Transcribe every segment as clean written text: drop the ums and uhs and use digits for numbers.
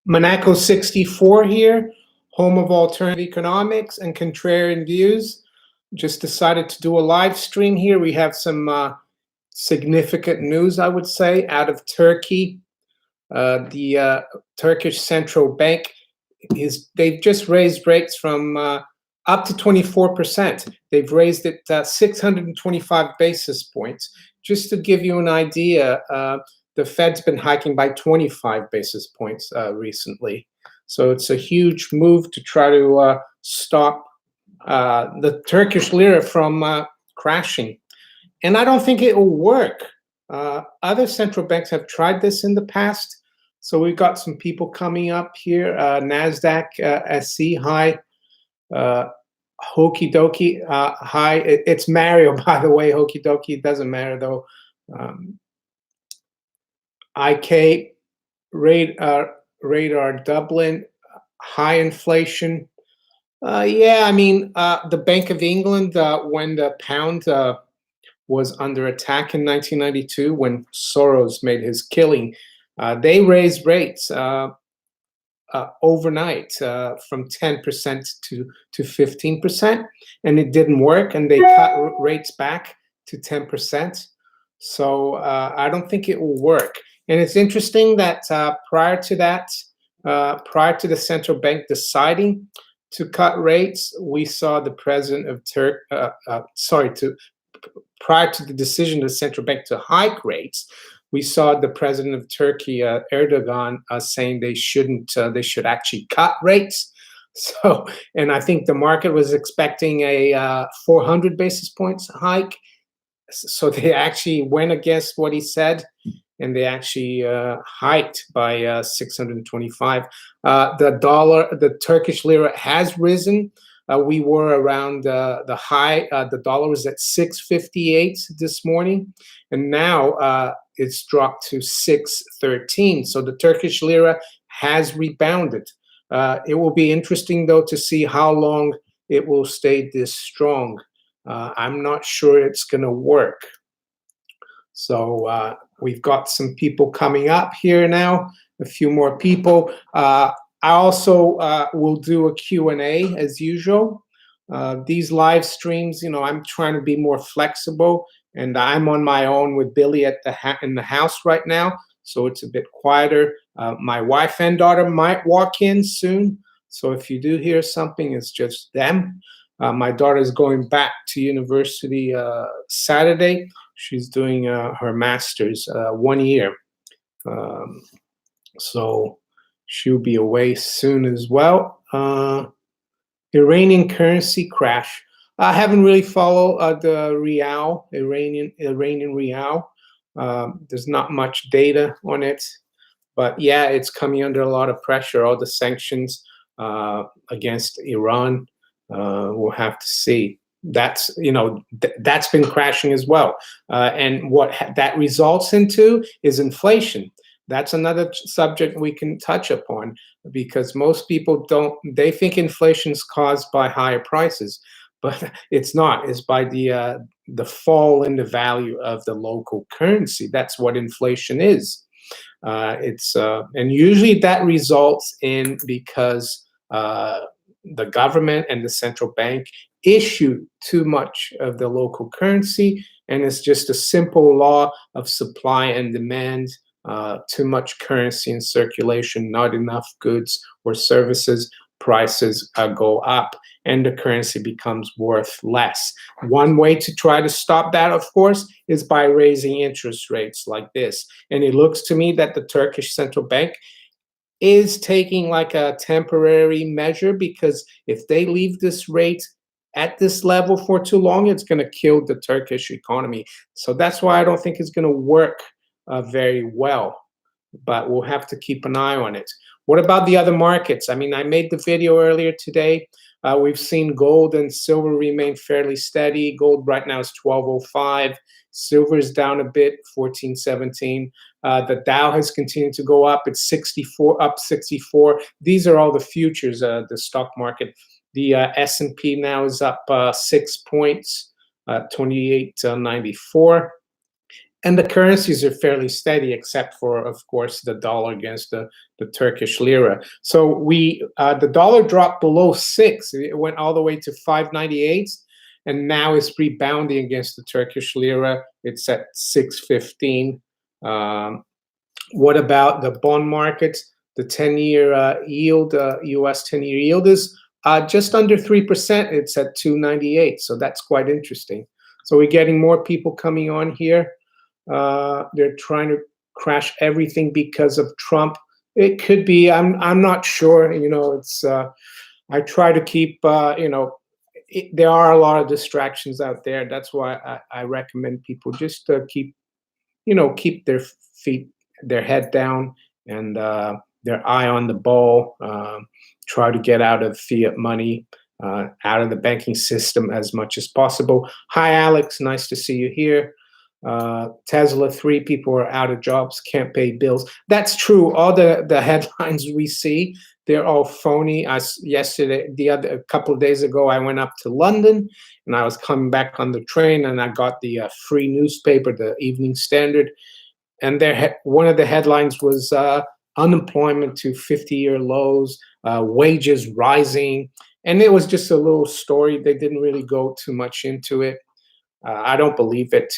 Monaco 64 here, home of alternative economics and contrarian views. Just decided to do a live stream here. We have some significant news, I would say, out of Turkey. The Turkish central bank they've just raised rates from up to 24%. They've raised it 625 basis points. Just to give you an idea, the Fed's been hiking by 25 basis points recently. So it's a huge move to try to stop the Turkish lira from crashing. And I don't think it will work. Other central banks have tried this in the past. So we've got some people coming up here. NASDAQ SC high, Hokey Dokey high. It's Mario, by the way. Hokey Dokey, it doesn't matter though. IK radar Dublin, high inflation. Yeah, I mean, the Bank of England, when the pound was under attack in 1992, when Soros made his killing, they raised rates overnight from 10% to 15%, and it didn't work, and they cut rates back to 10%. So I don't think it will work. And it's interesting that prior to the central bank deciding to cut rates, we saw the president of prior to the decision of the central bank to hike rates, we saw the president of Turkey, Erdogan, saying they should actually cut rates. So, and I think the market was expecting a 400 basis points hike. So they actually went against what he said, and they actually hiked by 625. The Turkish lira has risen. We were around the high. The dollar was at 658 this morning, and now it's dropped to 613. So the Turkish lira has rebounded. It will be interesting, though, to see how long it will stay this strong. I'm not sure it's going to work. So we've got some people coming up here now, a few more people. I also will do a Q&A as usual. These live streams, I'm trying to be more flexible, and I'm on my own with Billy in the house right now, so it's a bit quieter. My wife and daughter might walk in soon, so if you do hear something, it's just them. My daughter is going back to university Saturday. She's doing her master's 1 year. So she'll be away soon as well. Iranian currency crash. I haven't really followed the rial, Iranian rial. There's not much data on it, but yeah, it's coming under a lot of pressure. All the sanctions against Iran. We'll have to see. That's that's been crashing as well, and what that results into is inflation. That's another subject we can touch upon, because most people they think inflation is caused by higher prices, but it's not. It's by the fall in the value of the local currency. That's what inflation is. And usually that results in because the government and the central bank issue too much of the local currency, and it's just a simple law of supply and demand. Too much currency in circulation, not enough goods or services, prices go up, and the currency becomes worth less. One way to try to stop that, of course, is by raising interest rates like this. And it looks to me that the Turkish central bank is taking like a temporary measure, because if they leave this rate at this level for too long, it's going to kill the Turkish economy. So that's why I don't think it's going to work very well, but we'll have to keep an eye on it. What about the other markets? I mean, I made the video earlier today. We've seen gold and silver remain fairly steady. Gold right now is 1205. Silver is down a bit, 1417. The Dow has continued to go up. It's 64, up 64. These are all the futures, the stock market. The S&P now is up 6 points, 2894. And the currencies are fairly steady, except for, of course, the dollar against the Turkish lira. So the dollar dropped below 6. It went all the way to 5.98, and now it's rebounding against the Turkish lira. It's at 6.15. What about the bond markets? The 10-year yield, U.S. 10-year yield is just under 3%. It's at 2.98. So that's quite interesting. So we're getting more people coming on here. They're trying to crash everything because of Trump. It could be. I'm not sure. You know, it's. I try to keep. You know, there are a lot of distractions out there. That's why I recommend people just keep. You know, keep their feet, their head down, and their eye on the ball. Try to get out of fiat money. Out of the banking system as much as possible. Hi, Alex. Nice to see you here. Tesla, 3 people are out of jobs, can't pay bills. That's true. All the headlines we see, they're all phony. Yesterday, a couple of days ago, I went up to London, and I was coming back on the train, and I got the free newspaper, the Evening Standard, and one of the headlines was unemployment to 50-year lows, wages rising, and it was just a little story. They didn't really go too much into it. I don't believe it.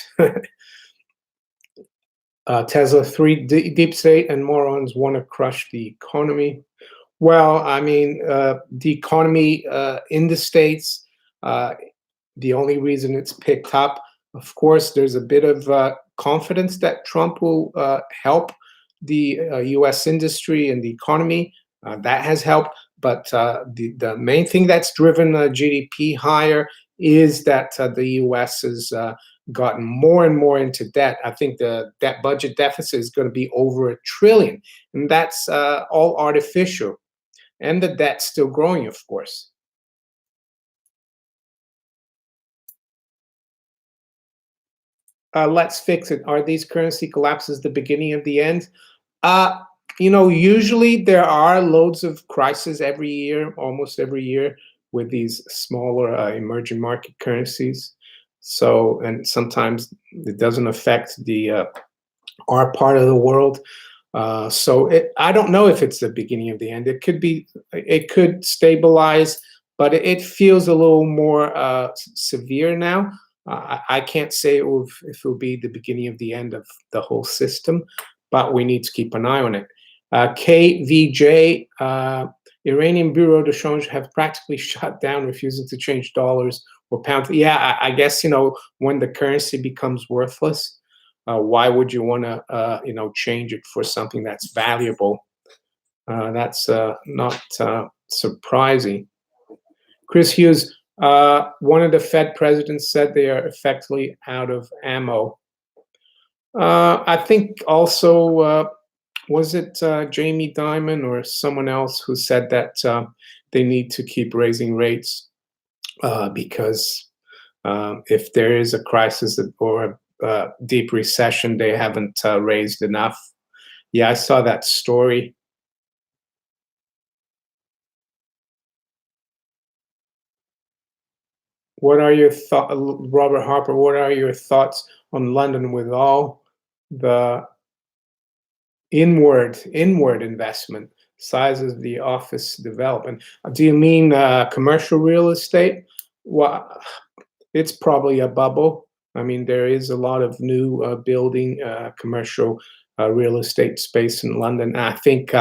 Tesla 3, deep state and morons want to crush the economy. Well, I mean, the economy in the States, the only reason it's picked up, of course, there's a bit of confidence that Trump will help the US industry and the economy. That has helped. But the main thing that's driven GDP higher is that the US has gotten more and more into debt. I think the debt budget deficit is going to be over $1 trillion, and that's all artificial. And the debt's still growing, of course. Let's fix it. Are these currency collapses the beginning of the end? Uh, you know, usually there are loads of crises every year, almost every year, with these smaller emerging market currencies. So, and sometimes it doesn't affect the our part of the world. I don't know if it's the beginning of the end. It could be, it could stabilize, but it feels a little more severe now. I can't say if it will be the beginning of the end of the whole system, but we need to keep an eye on it. KVJ, Iranian Bureau de Change have practically shut down, refusing to change dollars or pounds. Yeah, I guess, you know, when the currency becomes worthless, why would you want to, you know, change it for something that's valuable? That's not surprising. Chris Hughes, one of the Fed presidents said they are effectively out of ammo. I think also, was it Jamie Dimon or someone else who said that they need to keep raising rates because if there is a crisis or a deep recession, they haven't raised enough. Yeah, I saw that story. What are your thoughts, Robert Harper? What are your thoughts on London with all the inward investment, sizes of the office development? Do you mean commercial real estate? Well, it's probably a bubble. I mean, there is a lot of new building commercial real estate space in London. I think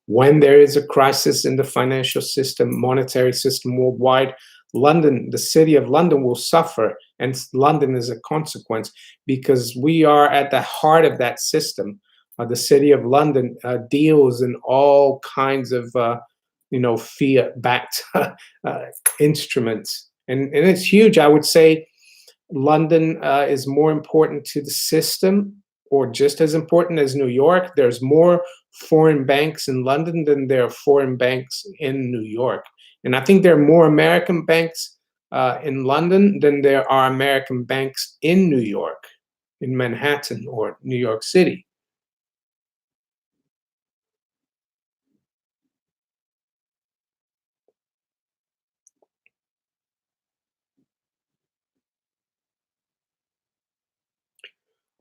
when there is a crisis in the financial system, monetary system worldwide, London, the city of London will suffer, and London is a consequence because we are at the heart of that system. The city of London deals in all kinds of, you know, fiat-backed instruments, and it's huge. I would say London is more important to the system, or just as important as New York. There's more foreign banks in London than there are foreign banks in New York. And I think there are more American banks in London than there are American banks in New York, in Manhattan or New York City.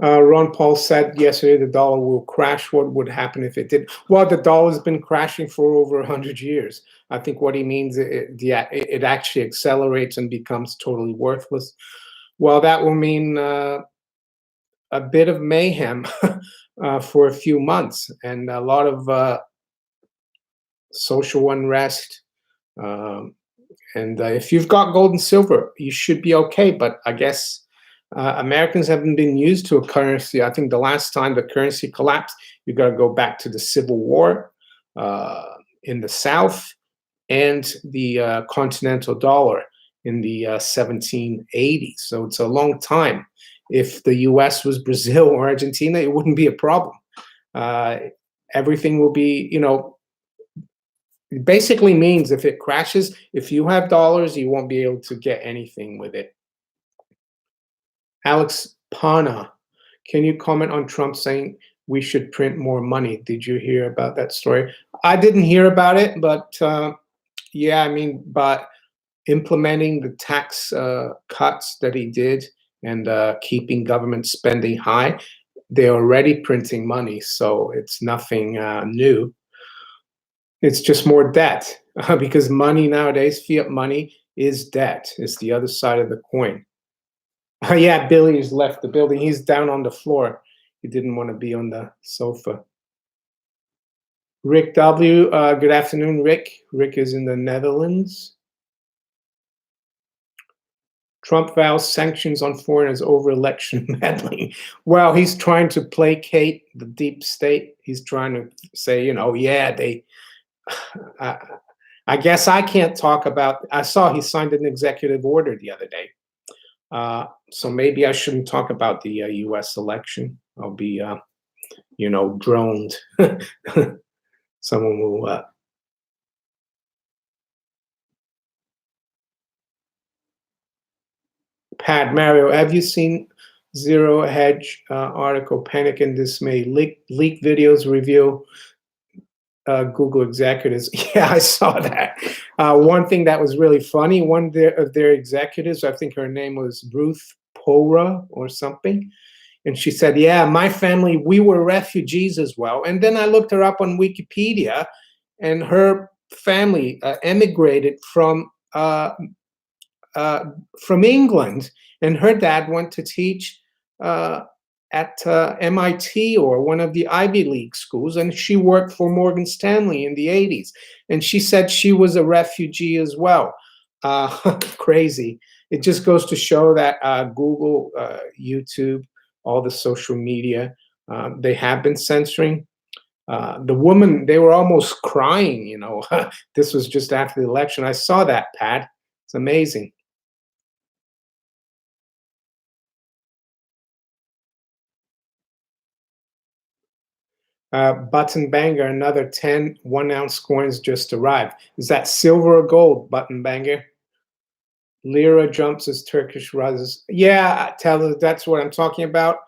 Ron Paul said yesterday the dollar will crash. What would happen if it did? Well, the dollar's been crashing for over 100 years. I think what he means, it actually accelerates and becomes totally worthless. Well, that will mean a bit of mayhem for a few months and a lot of social unrest. Um, and if you've got gold and silver, you should be okay. But I guess Americans haven't been used to a currency. I think the last time the currency collapsed, you got to go back to the Civil War in the South and the continental dollar in the 1780s. So it's a long time. If the US was Brazil or Argentina, it wouldn't be a problem. Uh, Everything will be, it basically means if it crashes, if you have dollars, you won't be able to get anything with it. Alex Pana, can you comment on Trump saying we should print more money? Did you hear about that story? I didn't hear about it, but yeah, I mean, but implementing the tax cuts that he did and keeping government spending high, they're already printing money, so it's nothing new. It's just more debt because money nowadays, fiat money, is debt. It's the other side of the coin. Yeah, Billy has left the building. He's down on the floor. He didn't want to be on the sofa. Rick W. Good afternoon, Rick. Rick is in the Netherlands. Trump vows sanctions on foreigners over election meddling. Well, he's trying to placate the deep state. He's trying to say, yeah, they. I guess I can't talk about. I saw he signed an executive order the other day. So maybe I shouldn't talk about the U.S. election. I'll be, droned. Someone will. Pat Mario, have you seen Zero Hedge article? Panic and dismay. Leaked videos reveal Google executives. Yeah, I saw that. One thing that was really funny, one of their executives, I think her name was Ruth Pora or something, and she said, yeah, my family, we were refugees as well. And then I looked her up on Wikipedia, and her family emigrated from England, and her dad went to teach at MIT or one of the Ivy League schools, and she worked for Morgan Stanley in the 80s. And she said she was a refugee as well. Crazy. It just goes to show that Google, YouTube, all the social media, they have been censoring. The woman, they were almost crying, this was just after the election. I saw that, Pat. It's amazing. Button Banger, another 10 1-ounce coins just arrived. Is that silver or gold, Button Banger? Lira jumps as Turkish rises. Yeah, that's what I'm talking about.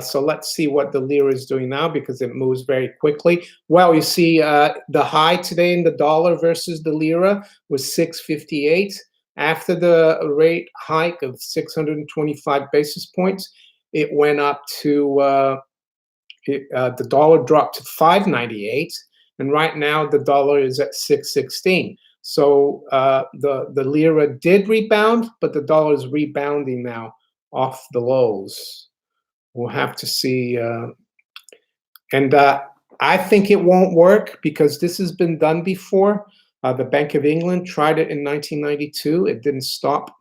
So let's see what the lira is doing now because it moves very quickly. Well, you see the high today in the dollar versus the lira was 6.58. After the rate hike of 625 basis points, it went up to the dollar dropped to 5.98, and right now the dollar is at 6.16. So the lira did rebound, but the dollar is rebounding now off the lows. We'll have to see. And I think it won't work because this has been done before. The Bank of England tried it in 1992. It didn't stop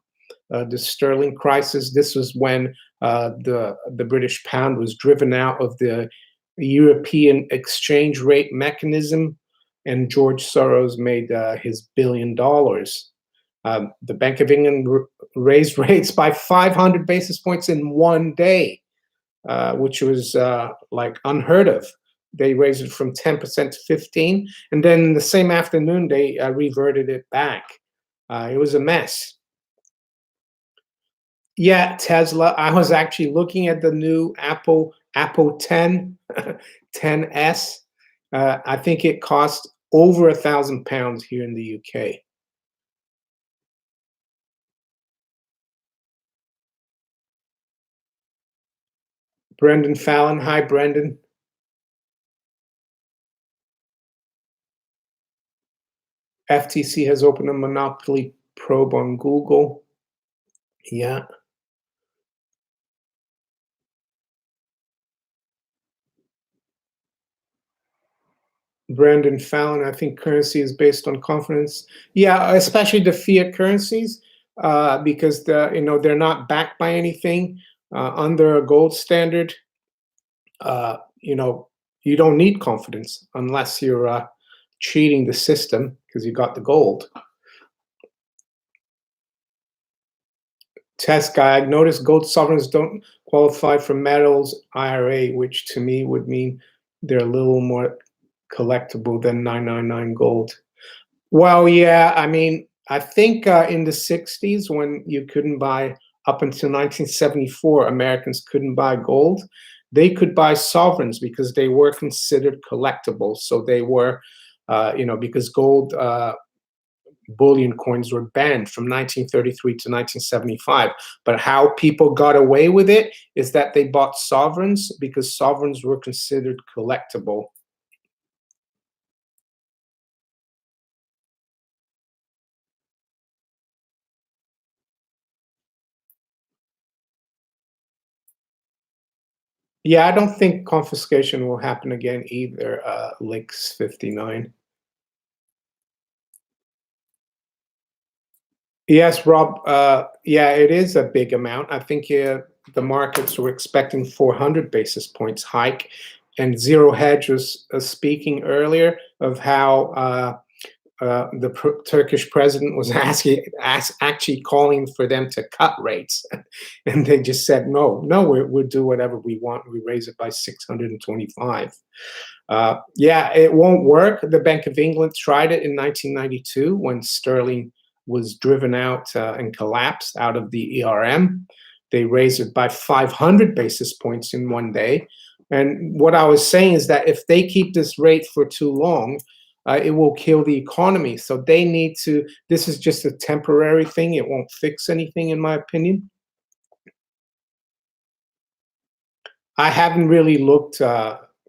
the sterling crisis. This was when the British pound was driven out of the European exchange rate mechanism, and George Soros made his $1 billion. The Bank of England raised rates by 500 basis points in one day, which was like unheard of. They raised it from 10% to 15, and then the same afternoon they reverted it back. It was a mess. Yeah, Tesla. I was actually looking at the new Apple 10, 10s. I think it cost over £1,000 here in the UK. Brendan Fallon. Hi, Brendan. FTC has opened a monopoly probe on Google. Yeah. Brendan Fallon, I think currency is based on confidence. Yeah, especially the fiat currencies, because they're not backed by anything under a gold standard. Uh, you know, you don't need confidence unless you're cheating the system because you got the gold. Test guy, I noticed gold sovereigns don't qualify for metals IRA, which to me would mean they're a little more collectible than 999 gold. Well, yeah, I mean, I think in the 60s when you couldn't buy, up until 1974, Americans couldn't buy gold. They could buy sovereigns because they were considered collectibles. So they were, because gold bullion coins were banned from 1933 to 1975. But how people got away with it is that they bought sovereigns because sovereigns were considered collectible. Yeah, I don't think confiscation will happen again either, Links 59. Yes, Rob. Yeah, it is a big amount. I think the markets were expecting 400 basis points hike, and Zero Hedge was speaking earlier of how the Turkish president was actually calling for them to cut rates, and they just said no, no, we'll do whatever we want. We raise it by 625. Yeah, it won't work. The Bank of England tried it in 1992 when sterling was driven out and collapsed out of the ERM. They raised it by 500 basis points in one day. And what I was saying is that if they keep this rate for too long, it will kill the economy. So they need to, this is just a temporary thing. It won't fix anything, in my opinion. I haven't really looked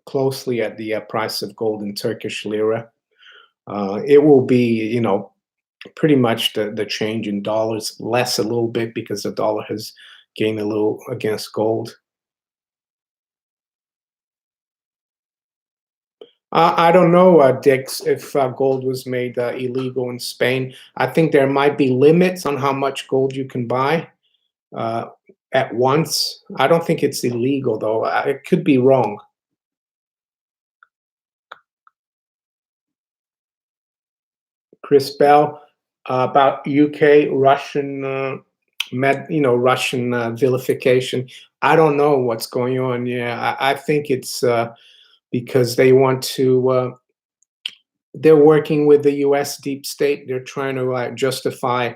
closely at the price of gold in Turkish lira. It will be, pretty much the change in dollars, less a little bit because the dollar has gained a little against gold. I don't know, Dix, if gold was made illegal in Spain. I think there might be limits on how much gold you can buy uh, at once. I don't think it's illegal, though. It could be wrong. Chris Bell, about UK Russian, Russian vilification. I don't know what's going on. Yeah, I think it's because they want to. They're working with the U.S. deep state. They're trying to justify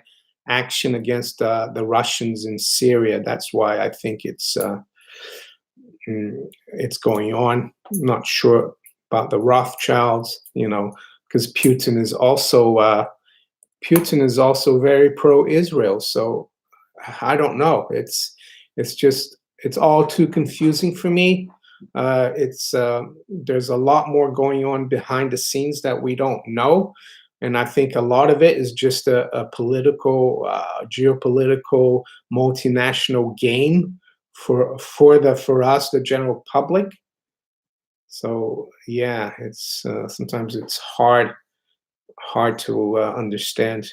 action against the Russians in Syria. That's why I think it's going on. I'm not sure about the Rothschilds, because Putin is also very pro-Israel. So I don't know. It's all too confusing for me. It's There's a lot more going on behind the scenes that we don't know, and I think a lot of it is just a political, geopolitical, multinational game for us, the general public. So yeah, it's sometimes it's hard to understand.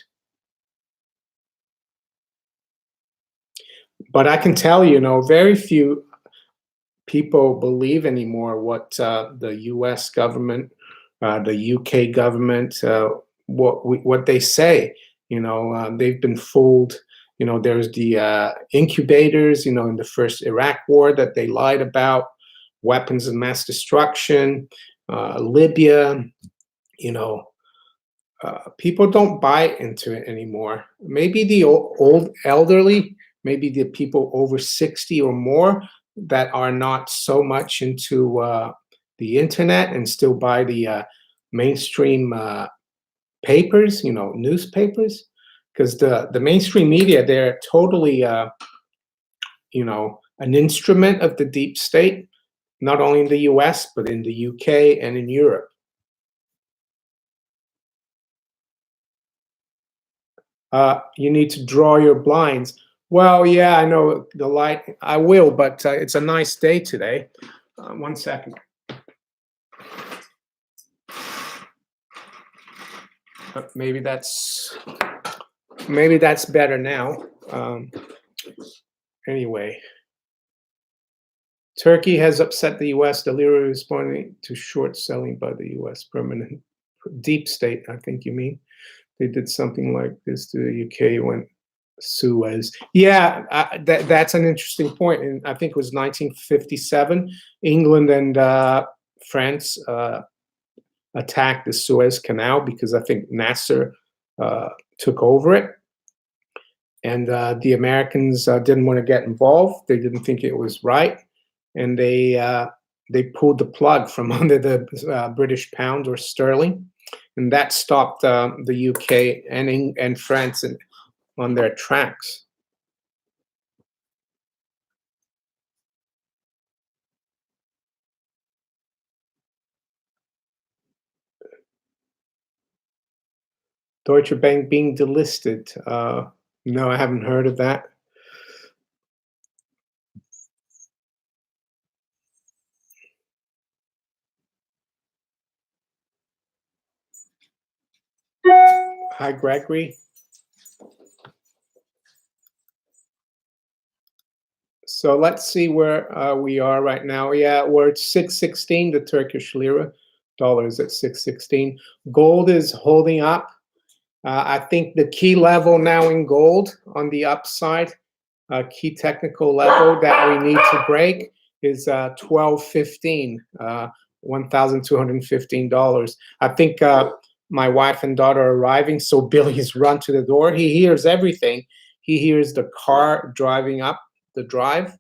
But I can tell very few people believe anymore what the U.S. government, the UK government, what they say. They've been fooled. There's the incubators. In the first Iraq war that they lied about, weapons of mass destruction, Libya. You know, People don't buy into it anymore. Maybe the old elderly, maybe the people over 60 or more that are not so much into the internet and still buy the mainstream papers, newspapers, because the mainstream media, they're totally, an instrument of the deep state, not only in the US, but in the UK and in Europe. You need to draw your blinds. Well, yeah, I know the light. I will, but it's a nice day today. 1 second. Maybe that's better now. Anyway, Turkey has upset the U.S. The lira responding to short selling by the U.S. permanent deep state. I think you mean they did something like this to the UK when Suez. Yeah, that's an interesting point. And I think it was 1957. England and France attacked the Suez Canal because I think Nasser took over it. And the Americans didn't want to get involved. They didn't think it was right. And they pulled the plug from under the British pound or sterling. And that stopped the UK and France on their tracks. Deutsche Bank being delisted. No, I haven't heard of that. Hi, Gregory. So let's see where we are right now. Yeah, we're at 616, the Turkish lira. Dollar is at 616. Gold is holding up. I think the key level now in gold on the upside, key technical level that we need to break is 1215, $1,215. I think my wife and daughter are arriving, so Billy's run to the door. He hears everything. He hears the car driving up the drive,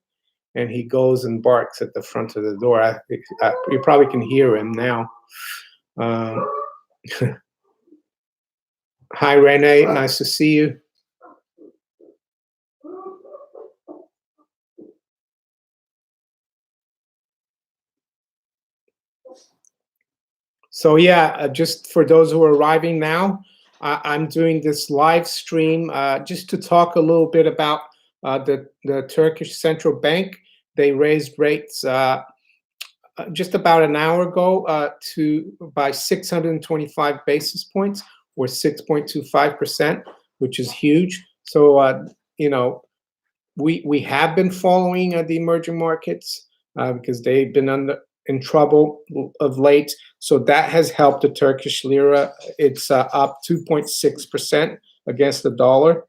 and he goes and barks at the front of the door. You probably can hear him now. Hi, Renee. Nice to see you. So yeah, just for those who are arriving now, I'm doing this live stream just to talk a little bit about the Turkish central bank. They raised rates just about an hour ago by 625 basis points, or 6.25%, which is huge. So you know, we have been following the emerging markets because they've been in trouble of late. So that has helped the Turkish lira. It's up 2.6% against the dollar.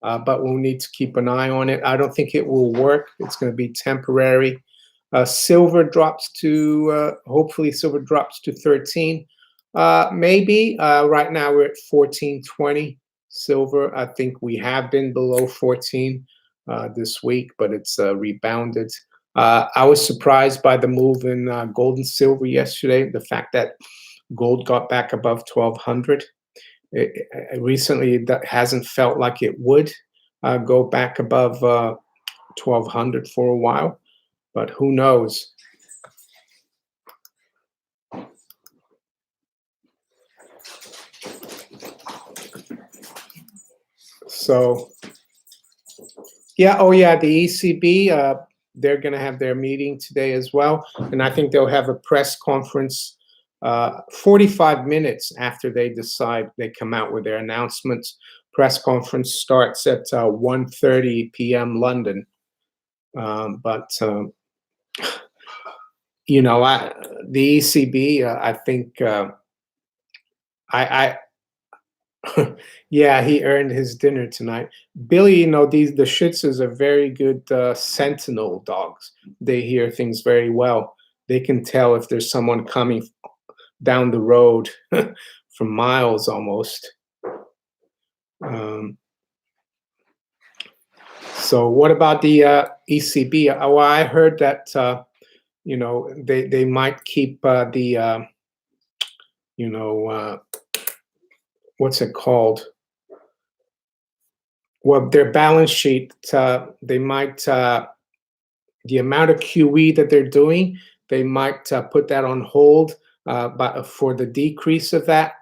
But we'll need to keep an eye on it. I don't think it will work. It's going to be temporary. Silver drops to, hopefully silver drops to 13. Maybe right now we're at 14.20 silver. I think we have been below 14 this week, but it's rebounded. I was surprised by the move in gold and silver yesterday. The fact that gold got back above 1200. Recently, that hasn't felt like it would go back above 1200 for a while, but who knows? So, yeah, oh yeah, the ECB, they're going to have their meeting today as well, and I think they'll have a press conference 45 minutes after they come out with their announcements. Press conference starts at 1:30 p.m. London. But you know, the ECB, I think yeah, he earned his dinner tonight. Billy, you know, the Shih Tzus are very good sentinel dogs. They hear things very well. They can tell if there's someone coming down the road from miles almost. So what about the ECB? Well, I heard that you know, they might keep the you know, what's it called? Well, their balance sheet, they might the amount of QE that they're doing, they might put that on hold for the decrease of that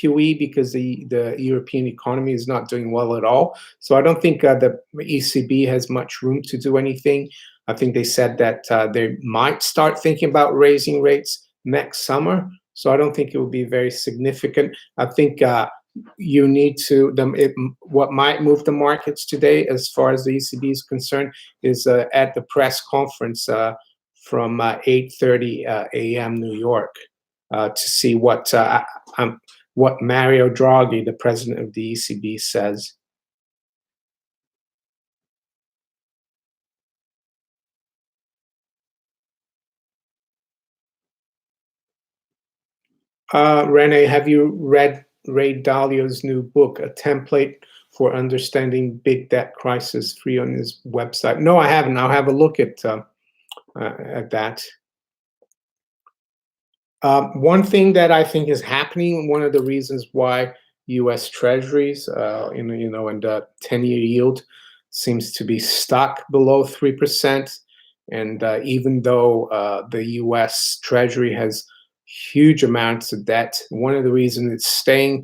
QE because the European economy is not doing well at all. So I don't think the ECB has much room to do anything. I think they said that they might start thinking about raising rates next summer. So I don't think it will be very significant. I think you need to what might move the markets today, as far as the ECB is concerned, is at the press conference from 8:30 a.m. New York to see what Mario Draghi, the president of the ECB, says. Rene, have you read Ray Dalio's new book, A Template for Understanding Big Debt Crisis, free on his website? No, I haven't. I'll have a look at that. One thing that I think is happening, one of the reasons why U.S. Treasuries, and the 10-year yield seems to be stuck below 3%, and even though the U.S. Treasury has huge amounts of debt, one of the reasons it's staying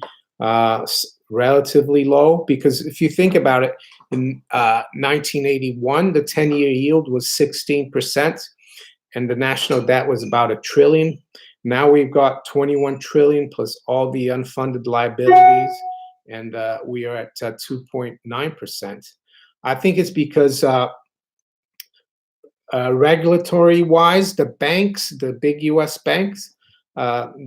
relatively low, because if you think about it, in 1981, the 10-year yield was 16%, and the national debt was about $1 trillion. Now we've got 21 trillion plus all the unfunded liabilities, and we are at 2.9%. I think it's because regulatory-wise, the banks, the big U.S. banks,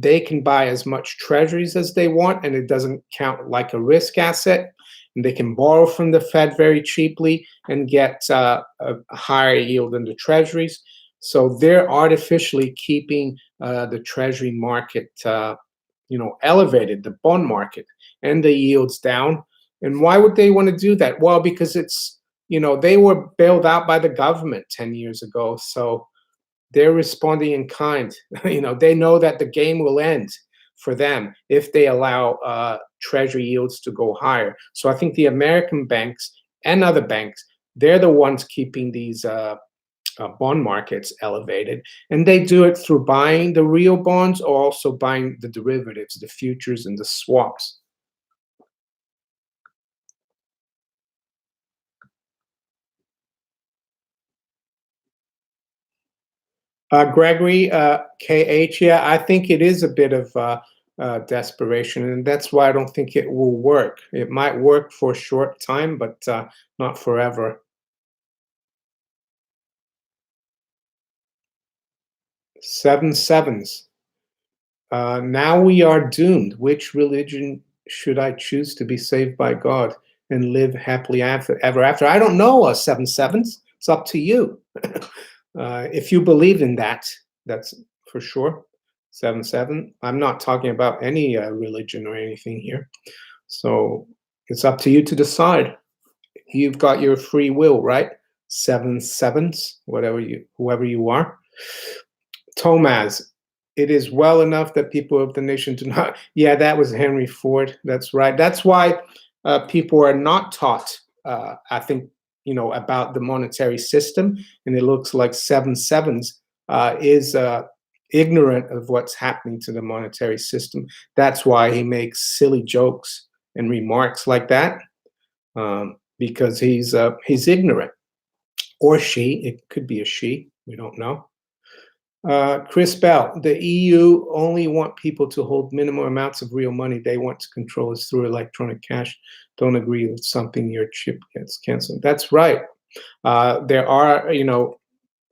they can buy as much treasuries as they want, and it doesn't count like a risk asset. And they can borrow from the Fed very cheaply and get a higher yield than the treasuries. So they're artificially keeping the treasury market, elevated, the bond market, and the yields down. And why would they want to do that? Well, because it's, they were bailed out by the government 10 years ago. So they're responding in kind. They know that the game will end for them if they allow treasury yields to go higher. So I think the American banks and other banks, they're the ones keeping these bond markets elevated, and they do it through buying the real bonds or also buying the derivatives, the futures and the swaps. Gregory, KH, yeah, I think it is a bit of desperation, and that's why I don't think it will work. It might work for a short time, but not forever. 7 sevens. Now we are doomed. Which religion should I choose to be saved by God and live happily ever after? I don't know, 7 sevens. It's up to you. If you believe in that, that's for sure. 7 7. I'm not talking about any religion or anything here. So it's up to you to decide. You've got your free will, right? 7 sevens, whoever you are. Tomaz, it is well enough that people of the nation do not. Yeah, that was Henry Ford. That's right. That's why people are not taught, I think, about the monetary system. And it looks like 7 sevens is ignorant of what's happening to the monetary system. That's why he makes silly jokes and remarks like that, because he's ignorant. Or she. It could be a she. We don't know. Chris Bell, the EU only want people to hold minimum amounts of real money. They want to control us through electronic cash. Don't agree with something, your chip gets canceled. That's right. There are,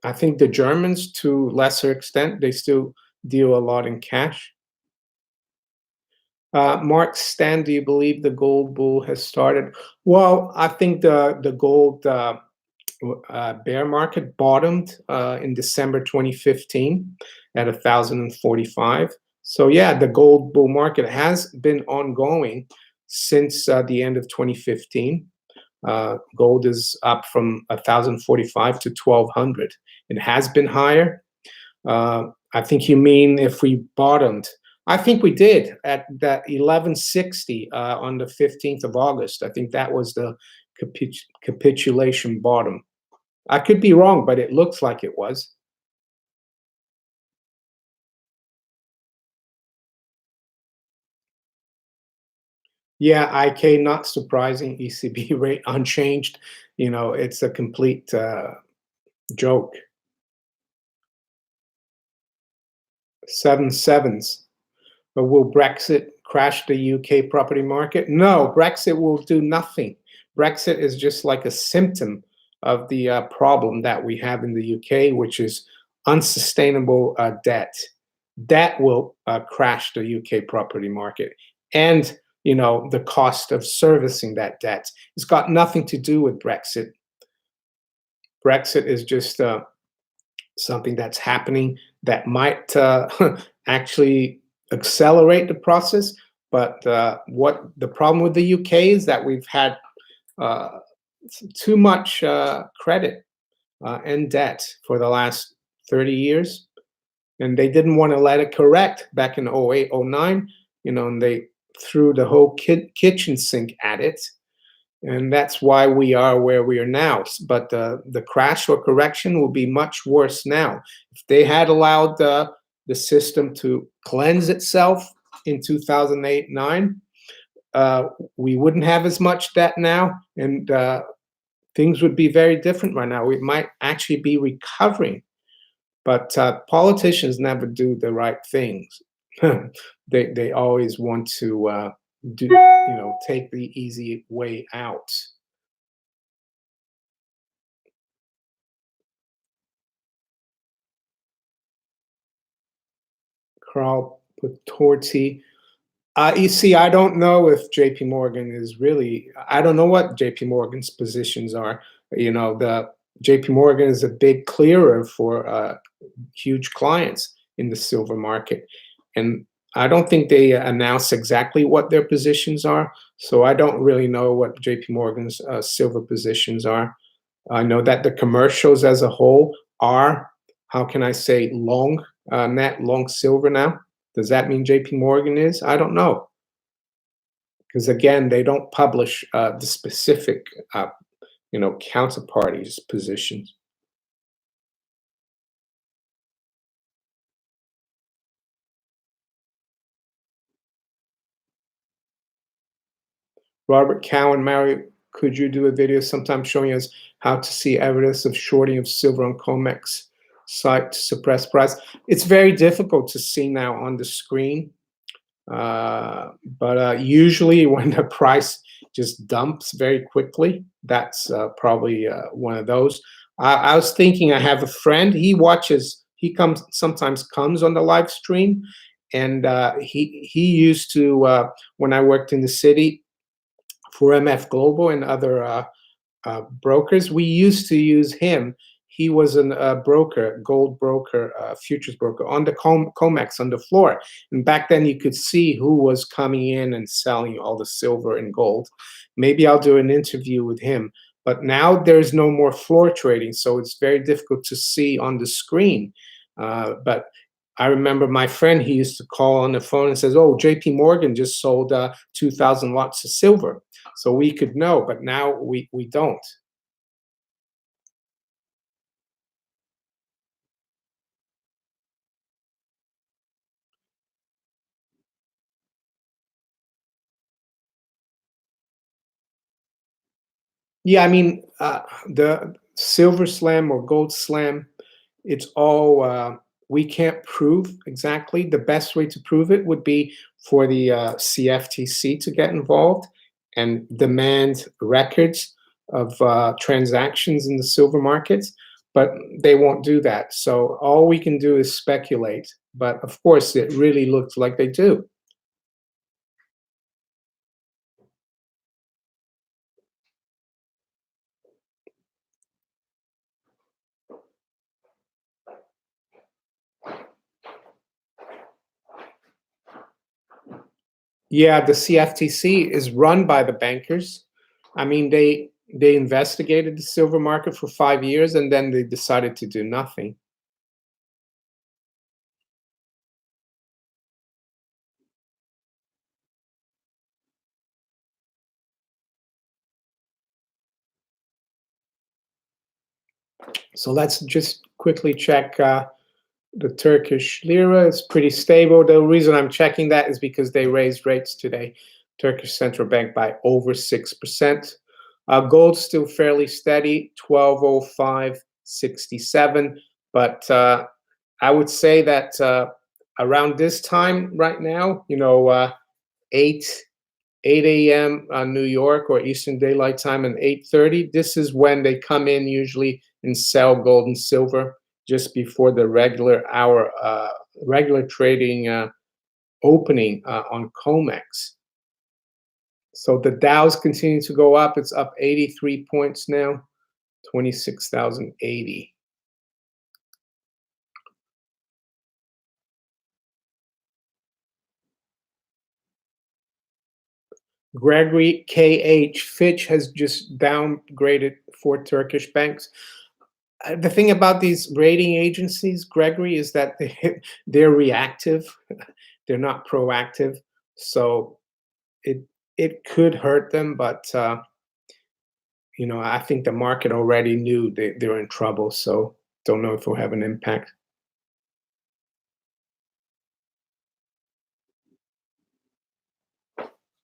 I think the Germans, to lesser extent, they still deal a lot in cash. Mark Stan, do you believe the gold bull has started? Well, I think the gold bear market bottomed in December 2015 at 1,045. So yeah, the gold bull market has been ongoing since the end of 2015. Gold is up from 1,045 to 1,200. It has been higher. I think you mean if we bottomed. I think we did at that 1160 on the 15th of August. I think that was the capitulation bottom. I could be wrong, but it looks like it was. Yeah, IK, not surprising. ECB rate unchanged. It's a complete joke. 7 sevens. But will Brexit crash the UK property market? No, Brexit will do nothing. Brexit is just like a symptom of the problem that we have in the UK, which is unsustainable debt. That will crash the UK property market. And the cost of servicing that debt. It's got nothing to do with Brexit. Brexit is just something that's happening that might actually accelerate the process. But what the problem with the UK is that we've had uh, too much credit and debt for the last 30 years, and they didn't want to let it correct back in 08, 09, and they threw the whole kitchen sink at it, and that's why we are where we are now. But the crash or correction will be much worse now. If they had allowed the system to cleanse itself in 2008, 9, we wouldn't have as much debt now, and things would be very different right now. We might actually be recovering, but politicians never do the right things. They always want to take the easy way out. Carl Patorti. You see, I don't know if JP Morgan is really, I don't know what JP Morgan's positions are. The JP Morgan is a big clearer for huge clients in the silver market. And I don't think they announce exactly what their positions are. So I don't really know what JP Morgan's silver positions are. I know that the commercials as a whole are, how can I say, long, net long silver now. Does that mean JP Morgan is? I don't know. Because again, they don't publish the specific, counterparties' positions. Robert Cowan, Mary, could you do a video sometime showing us how to see evidence of shorting of silver on COMEX site to suppress price? It's very difficult to see now on the screen. But usually when the price just dumps very quickly, that's probably one of those. I was thinking, I have a friend, he sometimes comes on the live stream, and he used to, when I worked in the city for MF Global and other brokers. We used to use him. He was a broker, gold broker, futures broker on the COMEX on the floor. And back then you could see who was coming in and selling all the silver and gold. Maybe I'll do an interview with him. But now there's no more floor trading, so it's very difficult to see on the screen. But I remember my friend, he used to call on the phone and says, "Oh, JP Morgan just sold 2,000 lots of silver." So we could know, but now we don't. Yeah, I mean, the silver slam or gold slam, it's all, we can't prove exactly. The best way to prove it would be for the CFTC to get involved and demand records of transactions in the silver markets, but they won't do that. So all we can do is speculate. But of course, it really looks like they do. Yeah, the CFTC is run by the bankers. I mean, they investigated the silver market for 5 years and then they decided to do nothing. So let's just quickly check the Turkish lira. It's pretty stable. The reason I'm checking that is because they raised rates today, Turkish central bank, by over 6%. Gold's still fairly steady, 1205.67. But I would say that around this time right now, 8 a.m. New York or Eastern Daylight Time and 8:30. This is when they come in usually and sell gold and silver just before the regular hour, regular trading opening on COMEX. So the Dow's continue to go up. It's up 83 points now, 26,080. Gregory KH Fitch has just downgraded 4 Turkish banks. The thing about these rating agencies, Gregory, is that they're reactive. They're not proactive. So it could hurt them, but I think the market already knew they're in trouble. So don't know if it'll have an impact.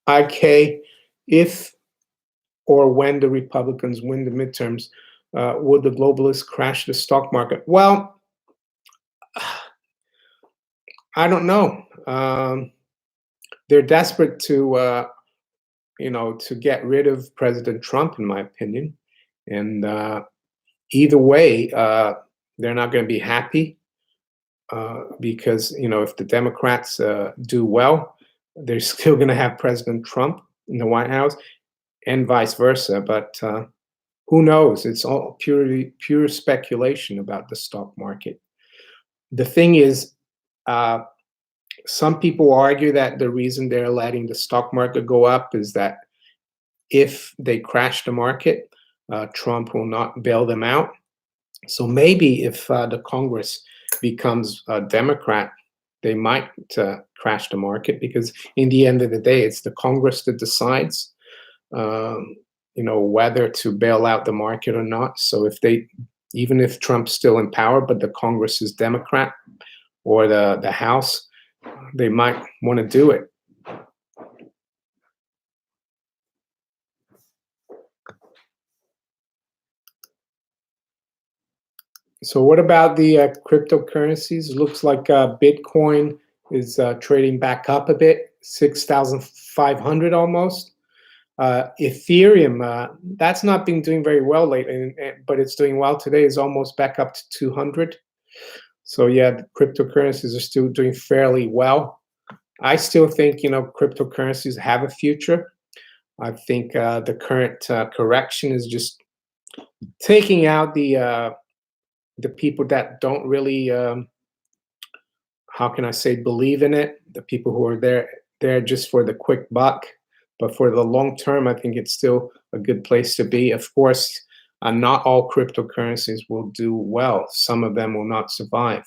IK, if or when the Republicans win the midterms, would the globalists crash the stock market? Well, I don't know. They're desperate to to get rid of President Trump, in my opinion. And either way, they're not going to be happy because if the Democrats do well, they're still going to have President Trump in the White House, and vice versa. But who knows? It's all pure speculation about the stock market. The thing is, some people argue that the reason they're letting the stock market go up is that if they crash the market, Trump will not bail them out. So maybe if the Congress becomes a Democrat, they might crash the market, because in the end of the day, it's the Congress that decides, whether to bail out the market or not. So even if Trump's still in power, but the Congress is Democrat, or the House, they might want to do it. So what about the cryptocurrencies? It looks like Bitcoin is trading back up a bit, 6,500 almost. Ethereum, that's not been doing very well lately, but it's doing well today. It's almost back up to 200. So yeah, the cryptocurrencies are still doing fairly well. I still think cryptocurrencies have a future. I think the current correction is just taking out the people that don't really, how can I say, believe in it. The people who are there just for the quick buck. But for the long term, I think it's still a good place to be. Of course, not all cryptocurrencies will do well. Some of them will not survive.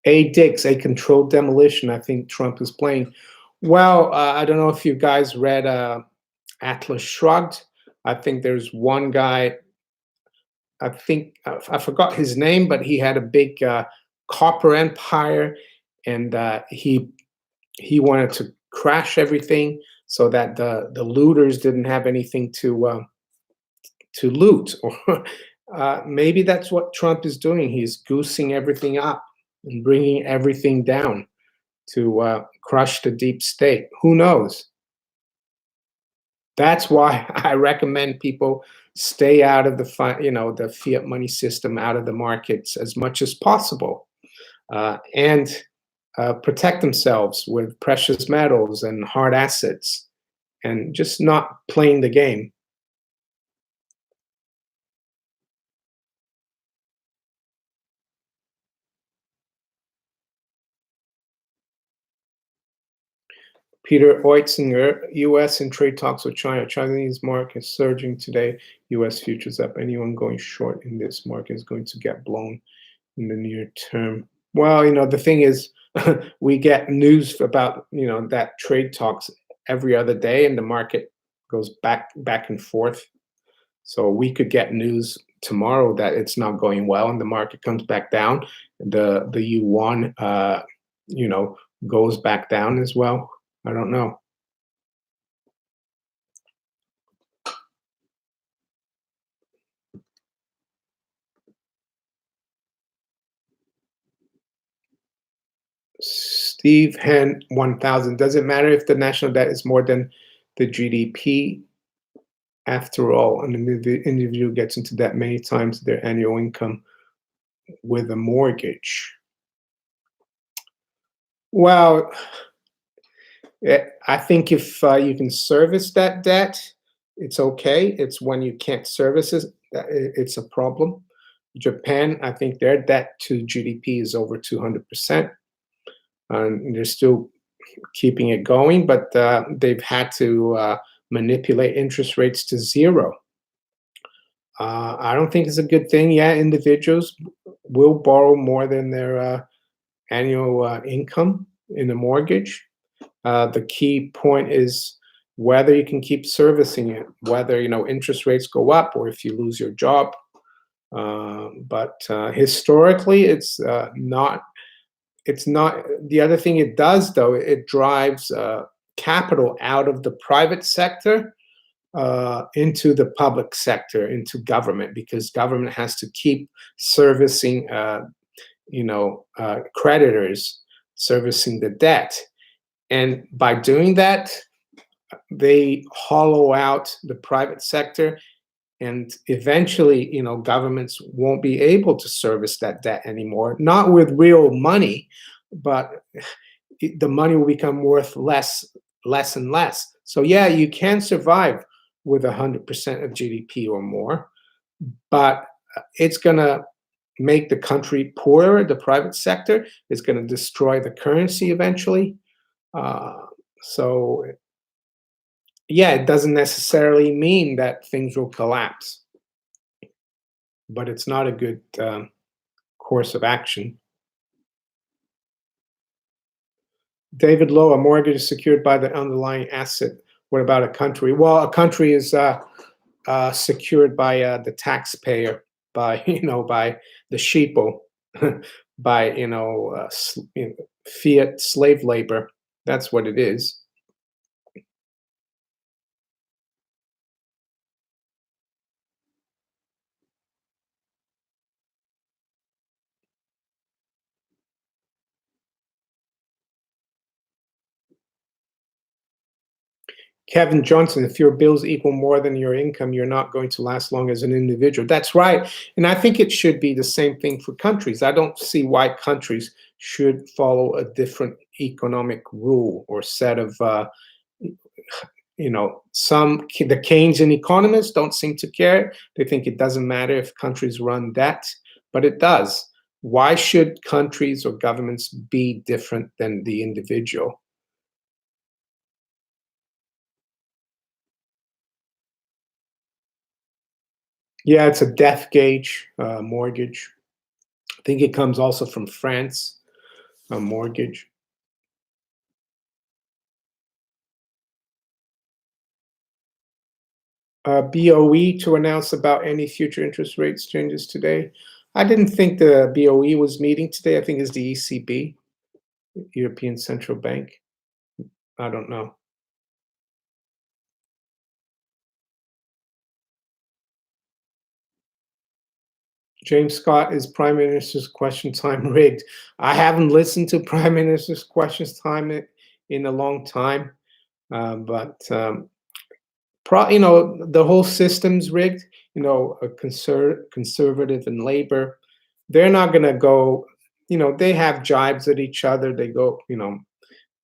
Dix, a controlled demolition. I think Trump is playing. Well, I don't know if you guys read Atlas Shrugged. I think there's one guy, I think I forgot his name, but he had a big copper empire, and he wanted to crash everything so that the looters didn't have anything to loot. Or maybe that's what Trump is doing. He's goosing everything up and bringing everything down to crush the deep state. Who knows? That's why I recommend people stay out of the fiat money system, out of the markets as much as possible, and protect themselves with precious metals and hard assets, and just not playing the game. Peter Oitzinger, U.S. in trade talks with China. Chinese market surging today. U.S. futures up. Anyone going short in this market is going to get blown in the near term. Well, the thing is, we get news about, that trade talks every other day, and the market goes back and forth. So we could get news tomorrow that it's not going well, and the market comes back down. The yuan, goes back down as well. I don't know. Steve Hen 1000. Does it matter if the national debt is more than the GDP? After all, an individual gets into debt many times their annual income with a mortgage. Well, I think if you can service that debt, it's okay. It's when you can't service it that it's a problem. Japan, I think their debt to GDP is over 200%. And they're still keeping it going, but they've had to manipulate interest rates to zero. I don't think it's a good thing. Yeah, individuals will borrow more than their annual income in a mortgage. The key point is whether you can keep servicing it, whether interest rates go up or if you lose your job. But historically, it's not. It's not. The other thing it does, though, it drives capital out of the private sector into the public sector, into government, because government has to keep servicing, creditors, servicing the debt. And by doing that, they hollow out the private sector, and eventually, governments won't be able to service that debt anymore. Not with real money, but the money will become worth less and less. So yeah, you can survive with 100% of GDP or more, but it's gonna make the country poorer. The private sector is going to destroy the currency eventually. So yeah, it doesn't necessarily mean that things will collapse, but it's not a good course of action. David Lowe, a mortgage is secured by the underlying asset. What about a country? Well, a country is secured by the taxpayer, by by the sheeple, by fiat slave labor. That's what it is. Kevin Johnson, if your bills equal more than your income, you're not going to last long as an individual. That's right. And I think it should be the same thing for countries. I don't see why countries should follow a different economic rule or set of, the Keynesian economists don't seem to care. They think it doesn't matter if countries run debt, but it does. Why should countries or governments be different than the individual? Yeah, it's a death gauge mortgage. I think it comes also from France, a mortgage. BOE to announce about any future interest rates changes today. I didn't think the BOE was meeting today. I think it's the ECB, European Central Bank. I don't know. James Scott, is Prime Minister's question time rigged? I haven't listened to Prime Minister's questions time in a long time, but the whole system's rigged. A conservative and labor, they're not going to go. They have jibes at each other. They go.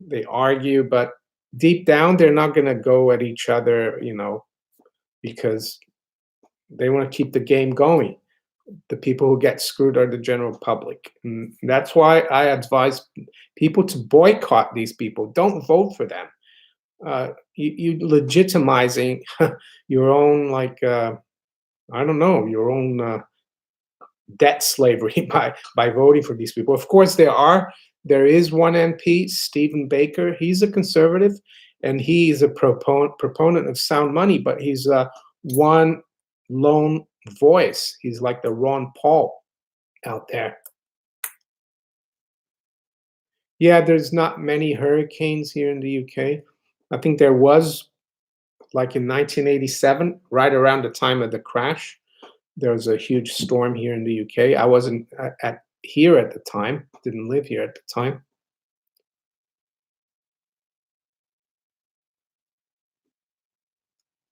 They argue, but deep down, they're not going to go at each other. Because they want to keep the game going. The people who get screwed are the general public. And that's why I advise people to boycott these people. Don't vote for them. You legitimizing your own, your own debt slavery by voting for these people. Of course, there is one MP, Stephen Baker. He's a conservative, and he is a proponent of sound money, but he's one lone voice. He's like the Ron Paul out there. Yeah, there's not many hurricanes here in the UK. I think there was, like in 1987, right around the time of the crash. There was a huge storm here in the UK. I wasn't here at the time. Didn't live here at the time.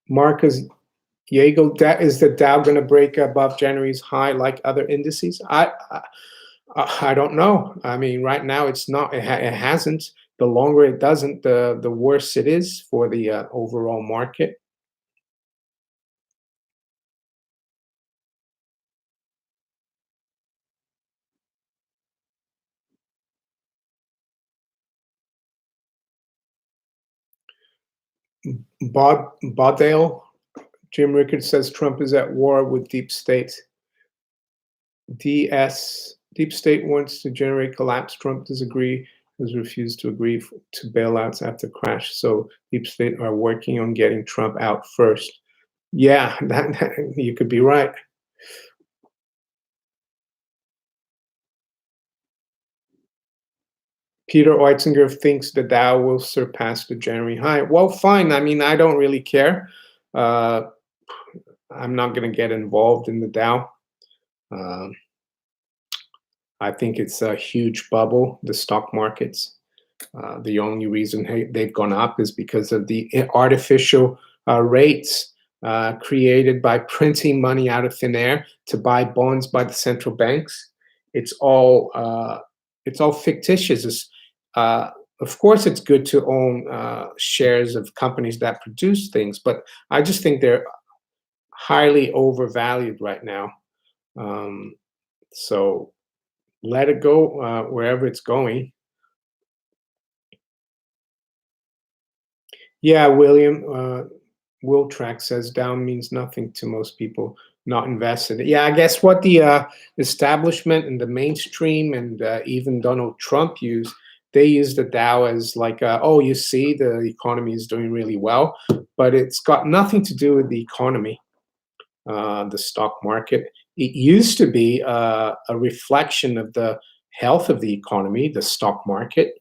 Marcus Yeagle, that is the Dow going to break above January's high like other indices? I don't know. I mean, right now it's not. It hasn't. The longer it doesn't, the worse it is for the overall market. Baudale, Jim Rickard says Trump is at war with deep state. Deep state wants to generate collapse. Trump has refused to agree to bailouts after crash. So deep state are working on getting Trump out first. Yeah, that you could be right. Peter Oitzinger thinks the Dow will surpass the January high. Well, fine. I mean, I don't really care. I'm not going to get involved in the Dow. I think it's a huge bubble, the stock markets. The only reason they've gone up is because of the artificial rates created by printing money out of thin air to buy bonds by the central banks. It's all fictitious. Of course, it's good to own shares of companies that produce things, but I just think they're highly overvalued right now. So let it go wherever it's going. Yeah, William, Will Track says down means nothing to most people not invested. Yeah, I guess what the establishment and the mainstream and even Donald Trump use, they use the Dow as like, oh, you see, the economy is doing really well, but it's got nothing to do with the economy, the stock market. It used to be a reflection of the health of the economy, the stock market.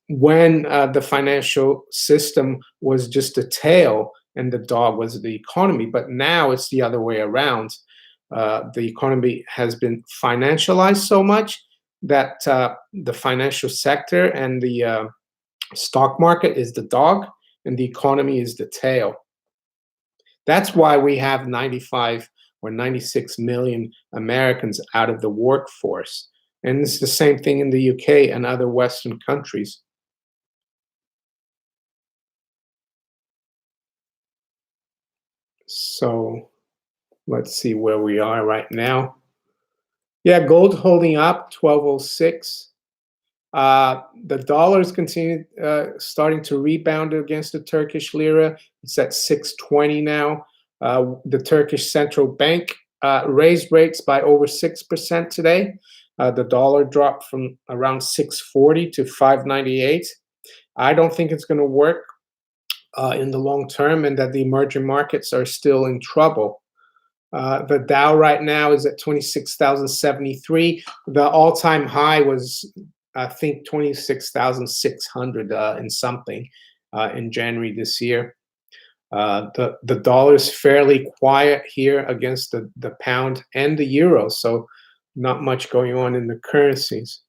When the financial system was just a tail and the dog was the economy. But now it's the other way around. The economy has been financialized so much that the financial sector and the stock market is the dog and the economy is the tail. That's why we have 95 or 96 million Americans out of the workforce. And it's the same thing in the UK and other Western countries. So let's see where we are right now. Yeah, gold holding up, 1206. The dollar is continuing starting to rebound against the Turkish lira. It's at 620 now. The Turkish central bank raised rates by over 6% today. The dollar dropped from around 640 to 598. I don't think it's going to work in the long term, and that the emerging markets are still in trouble. The Dow right now is at 26,073. The all-time high was, I think, 26,600 and something in January this year. The dollar is fairly quiet here against the pound and the euro, so not much going on in the currencies.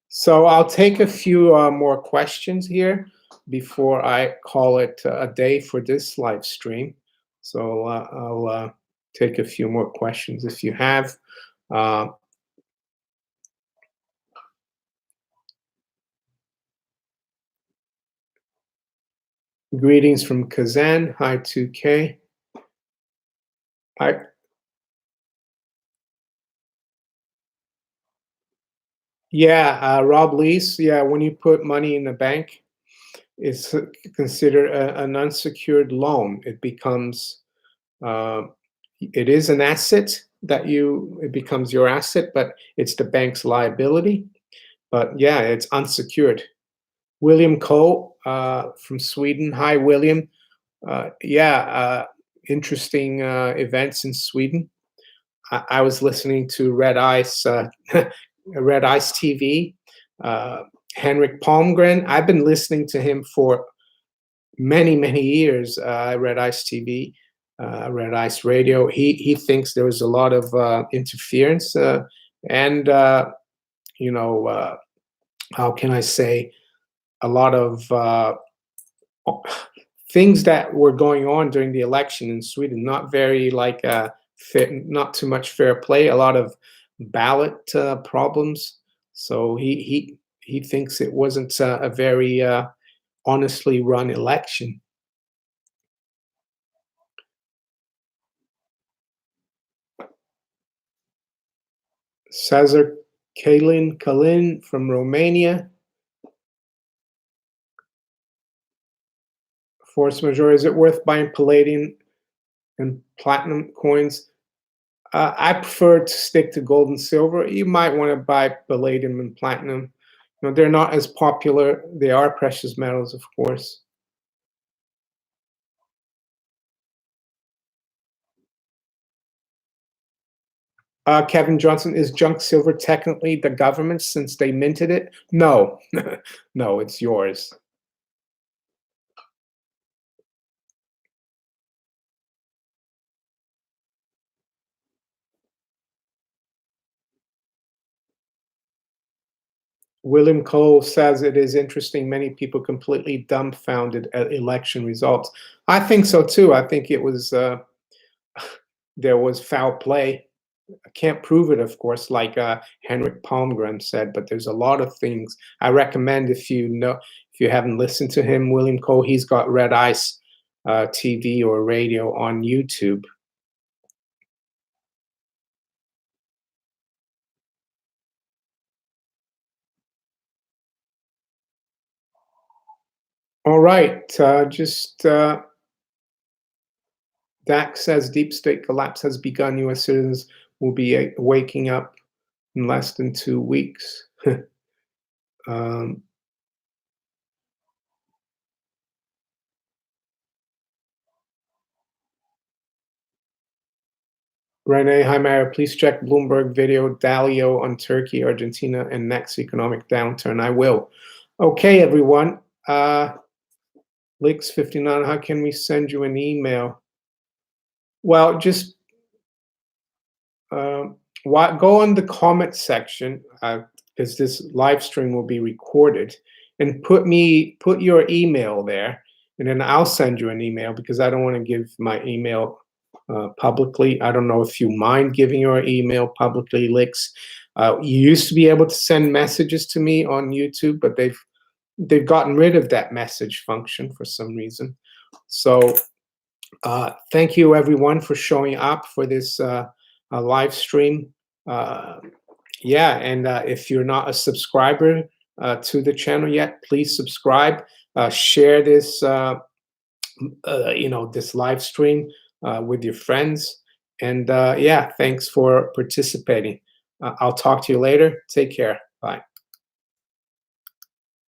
So I'll take a few more questions here before I call it a day for this live stream. So I'll take a few more questions if you have. Greetings from Kazan. Hi, 2K. Yeah, Rob Lees. Yeah, when you put money in the bank, it's considered an unsecured loan. It becomes, it is an asset, that it becomes your asset, but it's the bank's liability. But yeah, it's unsecured. William Cole from Sweden. Hi, William. Yeah, interesting events in Sweden. I was listening to Red Ice, Red Ice TV. Henrik Palmgren. I've been listening to him for many years. Red Ice TV, Red Ice Radio. He thinks there was a lot of interference and you know, how can I say, a lot of things that were going on during the election in Sweden. Not very like not too much fair play. A lot of ballot problems. So he thinks it wasn't a very honestly run election. Cesar Kalin from Romania. Force majeure. Is it worth buying palladium and platinum coins? I prefer to stick to gold and silver. You might want to buy palladium and platinum. You know, they're not as popular. They are precious metals, of course. Kevin Johnson, is junk silver technically the government since they minted it? No, no, it's yours. William Cole says it is interesting. Many people completely dumbfounded at election results. I think so too. I think it was there was foul play. I can't prove it, of course, like Henrik Palmgren said, but there's a lot of things. I recommend if you haven't listened to him, William Cole, he's got Red Ice TV or radio on YouTube. All right, Dax says deep state collapse has begun. U.S. citizens will be waking up in less than 2 weeks. um, Renee, hi Mara, please check Bloomberg video Dalio on Turkey, Argentina, and next economic downturn. I will. Okay, everyone. Leaks59, how can we send you an email? Well, just go on the comment section because this live stream will be recorded, and put your email there, and then I'll send you an email because I don't want to give my email publicly. I don't know if you mind giving your email publicly, Licks. You used to be able to send messages to me on YouTube, but they've gotten rid of that message function for some reason. So thank you everyone for showing up for this live stream. Yeah, and if you're not a subscriber to the channel yet, please subscribe. Share this this live stream with your friends. And yeah, thanks for participating. I'll talk to you later. Take care. Bye.